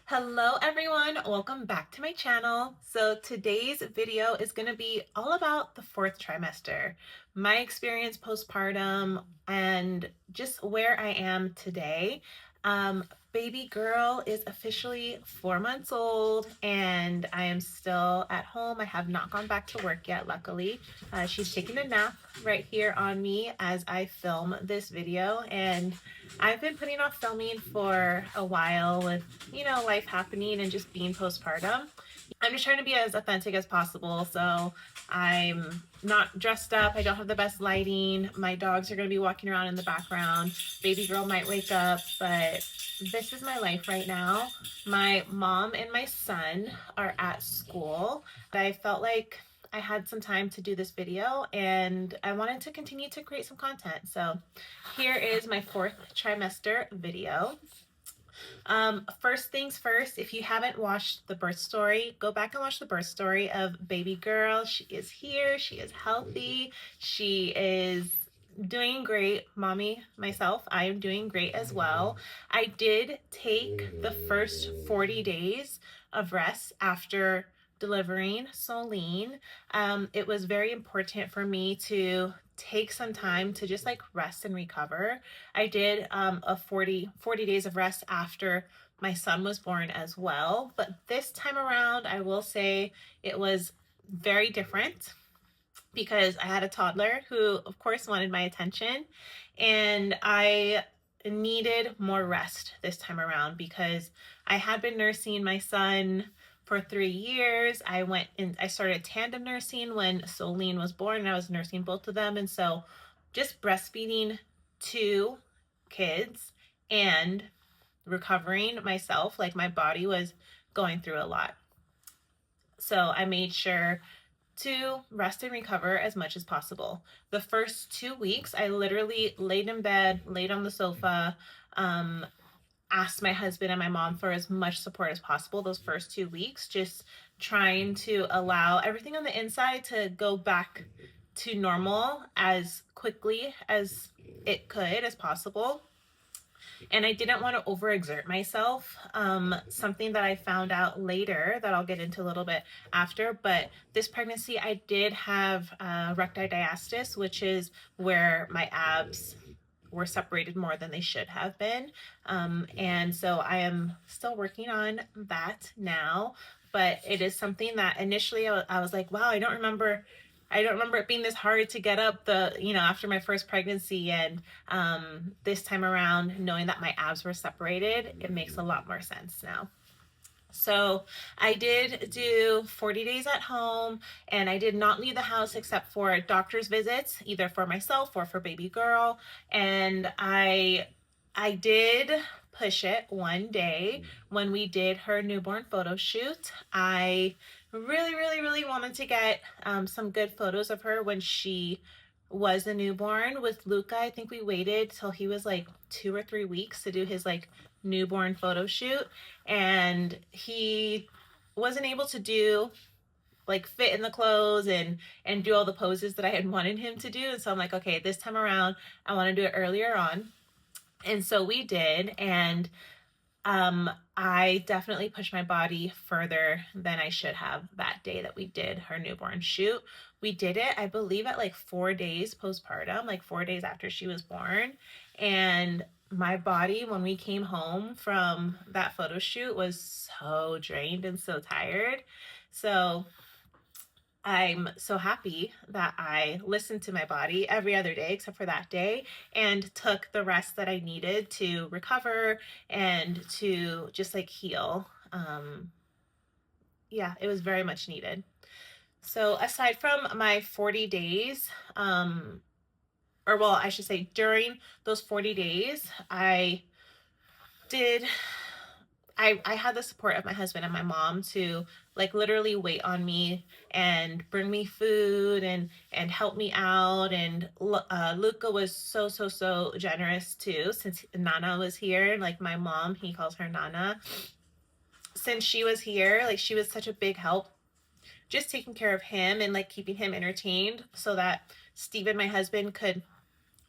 Hello everyone, welcome back to my channel. So today's video is going to be all about the fourth trimester, my experience postpartum, and just where I am today. Baby girl is officially 4 months old and I am still at home. I have not gone back to work yet, luckily. She's taking a nap right here on me as I film this video, and I've been putting off filming for a while with, life happening and just being postpartum. I'm just trying to be as authentic as possible. So I'm not dressed up. I don't have the best lighting. My dogs are going to be walking around in the background. Baby girl might wake up, but this is my life right now. My mom and my son are at school. I felt like I had some time to do this video and I wanted to continue to create some content. So here is my fourth trimester video. First things first, if you haven't watched the birth story, go back and watch the birth story of baby girl. She is here, she is healthy, she is doing great. Mommy, myself, I am doing great as well. I did take the first 40 days of rest after delivering Solene. It was very important for me to take some time to just like rest and recover. I did a 40 days of rest after my son was born as well, but this time around I will say it was very different because I had a toddler who of course wanted my attention, and I needed more rest this time around because I had been nursing my son for 3 years. I started tandem nursing when Solene was born, and I was nursing both of them. And so just breastfeeding two kids and recovering myself, like my body was going through a lot. So I made sure to rest and recover as much as possible. The first 2 weeks, I literally laid in bed, laid on the sofa, asked my husband and my mom for as much support as possible those first 2 weeks, just trying to allow everything on the inside to go back to normal as quickly as it could as possible. And I didn't want to overexert myself. Something that I found out later that I'll get into a little bit after, but this pregnancy I did have recti-diastasis, which is where my abs were separated more than they should have been. And so I am still working on that now, but it is something that initially I was like, wow, I don't remember it being this hard to get up after my first pregnancy. And this time around, knowing that my abs were separated, it makes a lot more sense now. So I did do 40 days at home, and I did not leave the house except for doctor's visits, either for myself or for baby girl. And I did push it one day when we did her newborn photo shoot. I really wanted to get some good photos of her when she was a newborn. With Luca, I think we waited till he was like 2 or 3 weeks to do his like newborn photo shoot, and he wasn't able to do like fit in the clothes and do all the poses that I had wanted him to do. And so I'm like, okay, this time around I want to do it earlier on. And so we did, and I definitely pushed my body further than I should have that day that we did her newborn shoot. We did it, I believe, at like 4 days postpartum, like 4 days after she was born. And my body, when we came home from that photo shoot, was so drained and so tired. So I'm so happy that I listened to my body every other day except for that day, and took the rest that I needed to recover and to just like heal. Yeah, it was very much needed. So aside from my 40 days, or well, I should say during those 40 days, did I had the support of my husband and my mom to like literally wait on me and bring me food and help me out. And Luca was so generous too, since Nana was here. Like my mom, he calls her Nana. Since she was here, like she was such a big help, just taking care of him and like keeping him entertained so that Steven, my husband, could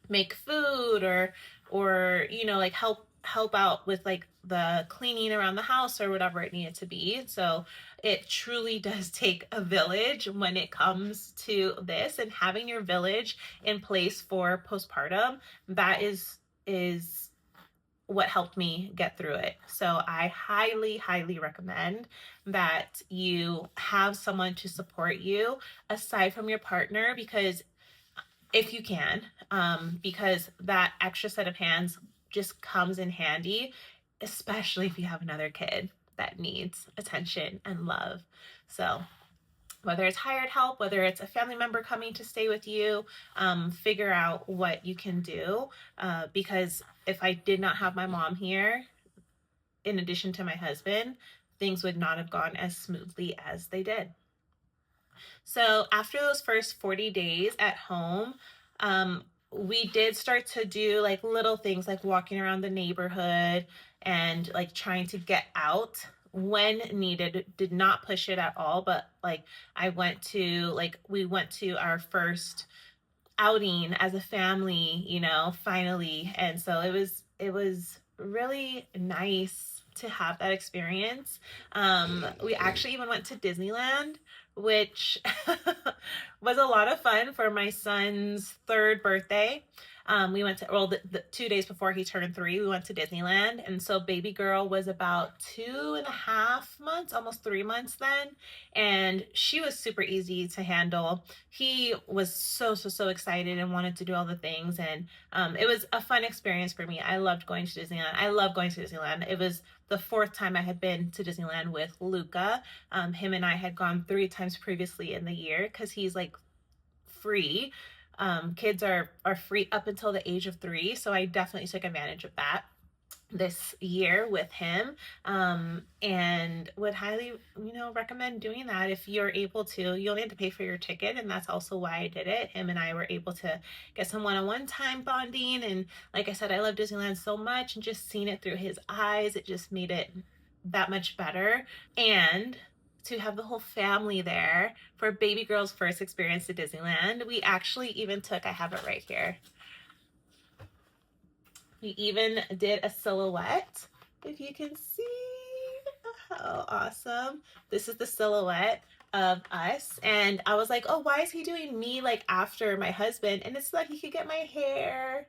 make food or like help help out with like the cleaning around the house or whatever it needed to be. So it truly does take a village when it comes to this, and having your village in place for postpartum, that is what helped me get through it. So I highly, highly recommend that you have someone to support you aside from your partner, because if you can, because that extra set of hands just comes in handy, especially if you have another kid that needs attention and love. So whether it's hired help, whether it's a family member coming to stay with you, figure out what you can do. Because if I did not have my mom here, in addition to my husband, things would not have gone as smoothly as they did. So after those first 40 days at home, we did start to do like little things like walking around the neighborhood and like trying to get out when needed. Did not push it at all, but like we went to our first outing as a family, finally. And so it was really nice to have that experience. We actually even went to Disneyland, which was a lot of fun for my son's third birthday. We went to, well, the 2 days before he turned 3, we went to Disneyland. And so baby girl was about 2.5 months, almost 3 months then. And she was super easy to handle. He was so excited and wanted to do all the things. And it was a fun experience for me. I loved going to Disneyland. I love going to Disneyland. It was the 4th time I had been to Disneyland with Luca. Him and I had gone 3 times previously in the year because he's like free. Kids are free up until the age of 3, so I definitely took advantage of that this year with him, and would highly recommend doing that if you're able to. You only have to pay for your ticket, and that's also why I did it. Him and I were able to get some one-on-one time bonding, and like I said, I love Disneyland so much, and just seeing it through his eyes, it just made it that much better. And to have the whole family there for baby girl's first experience to Disneyland, we actually even took, I have it right here, we even did a silhouette, if you can see how awesome. This is the silhouette of us. And I was like, oh, why is he doing me like after my husband? And it's so like he could get my hair.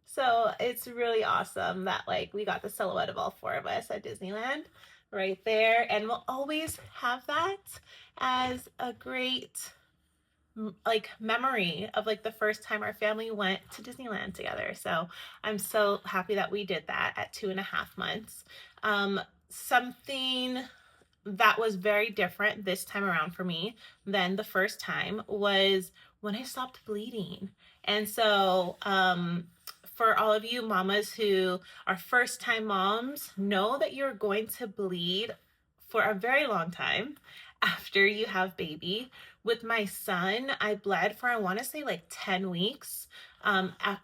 So it's really awesome that like we got the silhouette of all 4 of us at Disneyland right there. And we'll always have that as a great like memory of like the first time our family went to Disneyland together. So I'm so happy that we did that at 2.5 months. Something that was very different this time around for me than the first time was when I stopped bleeding. And so for all of you mamas who are first time moms, know that you're going to bleed for a very long time after you have baby. With my son, I bled for, I want to say like 10 weeks. At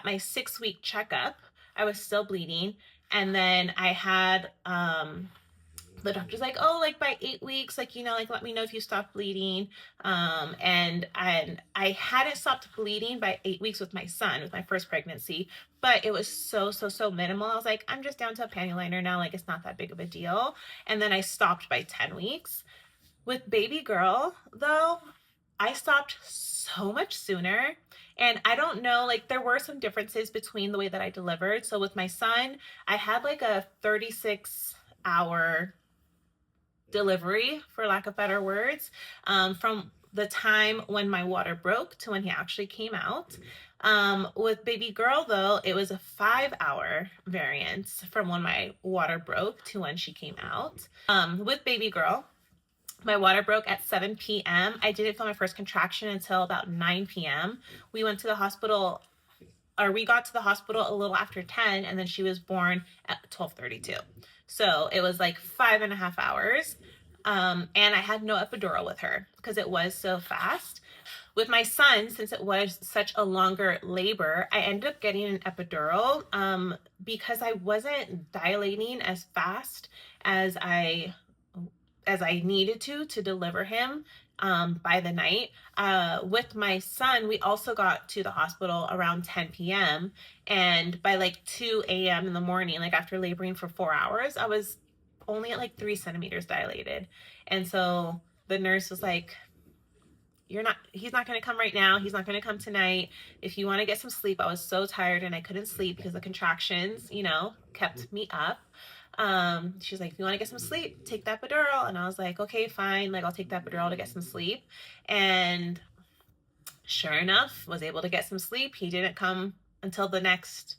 my 6-week checkup, I was still bleeding. And then I had, the doctor's like, oh, like by 8 weeks, like, like let me know if you stop bleeding. And I hadn't stopped bleeding by 8 weeks with my son, with my first pregnancy, but it was so minimal. I was like, I'm just down to a panty liner now. Like, it's not that big of a deal. And then I stopped by 10 weeks. With baby girl, though, I stopped so much sooner. And I don't know, like there were some differences between the way that I delivered. So with my son, I had like a 36-hour delivery, for lack of better words, from the time when my water broke to when he actually came out. With baby girl, though, it was a 5-hour variance from when my water broke to when she came out. With baby girl, my water broke at 7 p.m. I didn't feel my first contraction until about 9 p.m. We got to the hospital a little after 10, and then she was born at 12:32. So it was like 5.5 hours. And I had no epidural with her because it was so fast. With my son, since it was such a longer labor, I ended up getting an epidural because I wasn't dilating as fast as I as I needed to deliver him by the night. With my son, we also got to the hospital around 10 p.m. And by like 2 a.m. in the morning, like after laboring for 4 hours, I was only at like 3 centimeters dilated. And so the nurse was like, he's not going to come right now. He's not going to come tonight. If you want to get some sleep, I was so tired and I couldn't sleep because the contractions, kept me up. She's like, if you want to get some sleep, take that epidural. And I was like, okay, fine. Like, I'll take that epidural to get some sleep. And sure enough, was able to get some sleep. He didn't come until the next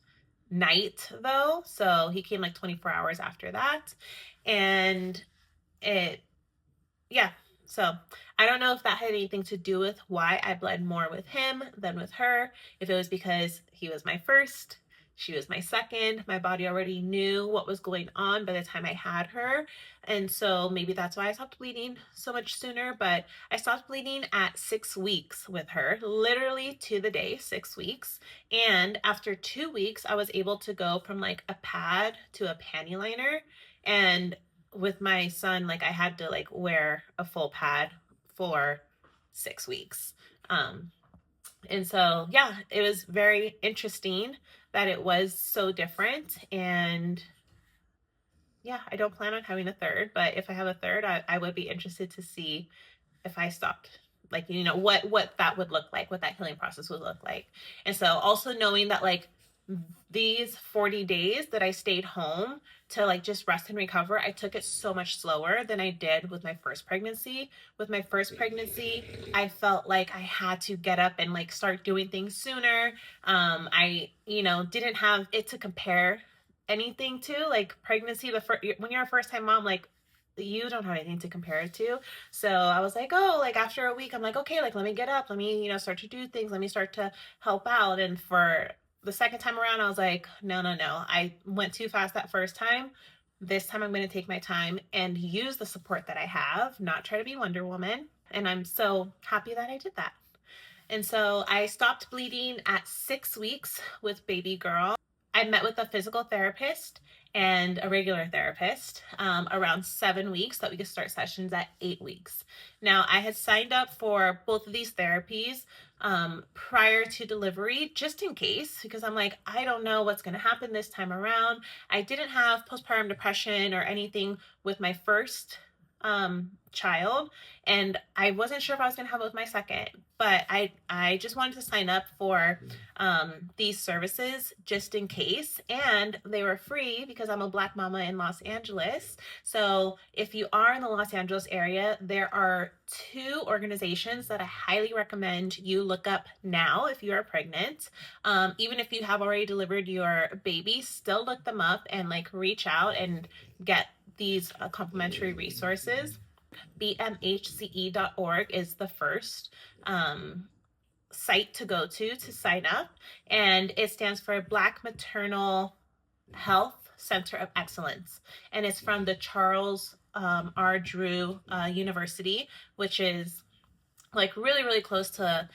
night though. So he came like 24 hours after that. And it yeah. So I don't know if that had anything to do with why I bled more with him than with her. If it was because he was my first, she was my second, my body already knew what was going on by the time I had her. And so maybe that's why I stopped bleeding so much sooner. But I stopped bleeding at 6 weeks with her, literally to the day, 6 weeks. And after 2 weeks, I was able to go from like a pad to a panty liner. And with my son, like I had to like wear a full pad for 6 weeks. And so, yeah, it was very interesting that it was so different. And yeah, I don't plan on having a third, but if I have a third, I would be interested to see if I stopped, like, what that would look like, what that healing process would look like. And so also knowing that like these 40 days that I stayed home to like just rest and recover, I took it so much slower than I did with my first pregnancy. With my first pregnancy, I felt like I had to get up and like start doing things sooner. I, didn't have it to compare anything to. Like pregnancy, when you're a first time mom, like you don't have anything to compare it to. So I was like, oh, like after a week, I'm like, okay, like let me get up, let me, start to do things, let me start to help out. And for the second time around, I was like, no, no, no. I went too fast that first time. This time I'm going to take my time and use the support that I have, not try to be Wonder Woman. And I'm so happy that I did that. And so I stopped bleeding at 6 weeks with baby girl. I met with a physical therapist and a regular therapist around 7 weeks, that we could start sessions at 8 weeks. Now, I had signed up for both of these therapies prior to delivery, just in case, because I'm like, I don't know what's going to happen this time around. I didn't have postpartum depression or anything with my first child, and I wasn't sure if I was going to have it with my second, but I just wanted to sign up for these services just in case. And they were free because I'm a Black mama in Los Angeles. So if you are in the Los Angeles area, there are 2 organizations that I highly recommend you look up now if you are pregnant. Even if you have already delivered your baby, still look them up and like reach out and get these complimentary resources. BMHCE.org is the first site to go to sign up, and it stands for Black Maternal Health Center of Excellence, and it's from the Charles R. Drew University, which is like really, really close to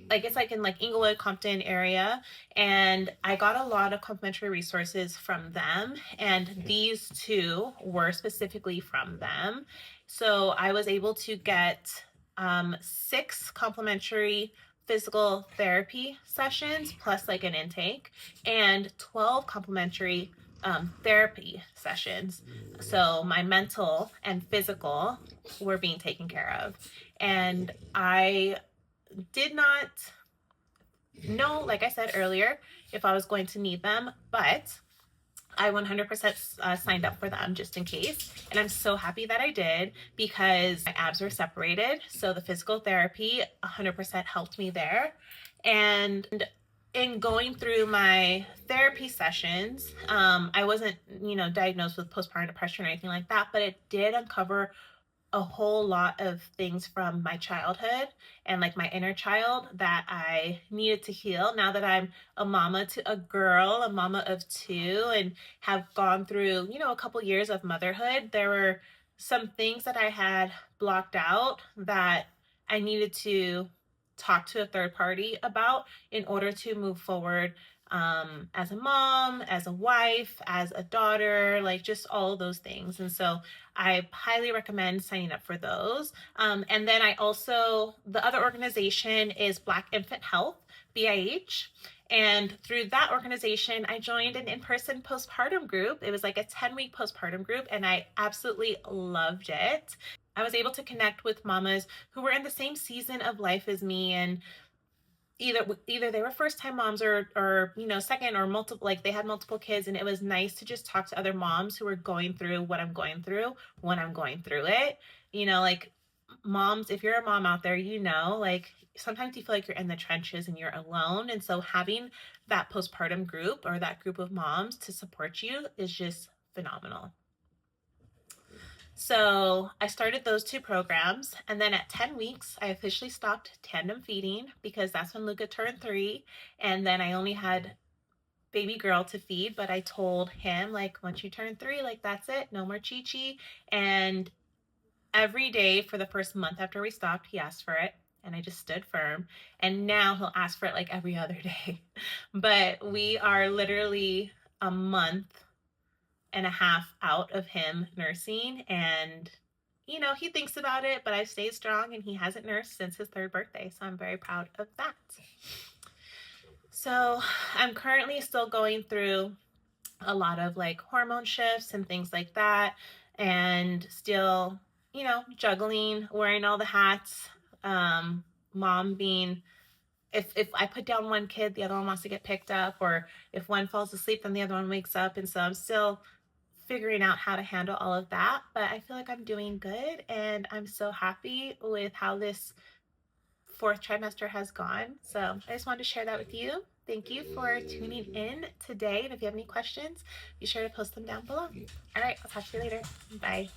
like it's like in like Inglewood, Compton area. And I got a lot of complimentary resources from them, and these 2 were specifically from them. So I was able to get 6 complimentary physical therapy sessions plus like an intake, and 12 complimentary therapy sessions. So my mental and physical were being taken care of. And I did not know, like I said earlier, if I was going to need them, but I 100% signed up for them just in case. And I'm so happy that I did, because my abs were separated. So the physical therapy 100% helped me there. And in going through my therapy sessions, I wasn't, diagnosed with postpartum depression or anything like that, but it did uncover a whole lot of things from my childhood and like my inner child that I needed to heal. Now that I'm a mama to a girl, a mama of 2, and have gone through, a couple years of motherhood, there were some things that I had blocked out that I needed to talk to a third party about in order to move forward as a mom, as a wife, as a daughter, like just all of those things. And so I highly recommend signing up for those. And then I also, the other organization is Black Infant Health, BIH. And through that organization, I joined an in-person postpartum group. It was like a 10-week postpartum group, and I absolutely loved it. I was able to connect with mamas who were in the same season of life as me, and either they were first time moms or second or multiple, like they had multiple kids, and it was nice to just talk to other moms who were going through what I'm going through when I'm going through it. Like moms, if you're a mom out there, like sometimes you feel like you're in the trenches and you're alone, and so having that postpartum group or that group of moms to support you is just phenomenal. So I started those two programs, and then at 10 weeks, I officially stopped tandem feeding because that's when Luca turned 3, and then I only had baby girl to feed. But I told him, like, once you turn 3, like, that's it, no more Chi-Chi. And every day for the first month after we stopped, he asked for it, and I just stood firm. And now he'll ask for it like every other day. But we are literally a month and a half out of him nursing, and he thinks about it, but I've stayed strong and he hasn't nursed since his 3rd birthday, so I'm very proud of that. So I'm currently still going through a lot of like hormone shifts and things like that, and still juggling, wearing all the hats, mom being, if I put down one kid, the other one wants to get picked up, or if one falls asleep, then the other one wakes up. And so I'm still figuring out how to handle all of that, but I feel like I'm doing good, and I'm so happy with how this 4th trimester has gone. So I just wanted to share that with you. Thank you for tuning in today, and if you have any questions, be sure to post them down below. All right, I'll talk to you later. Bye.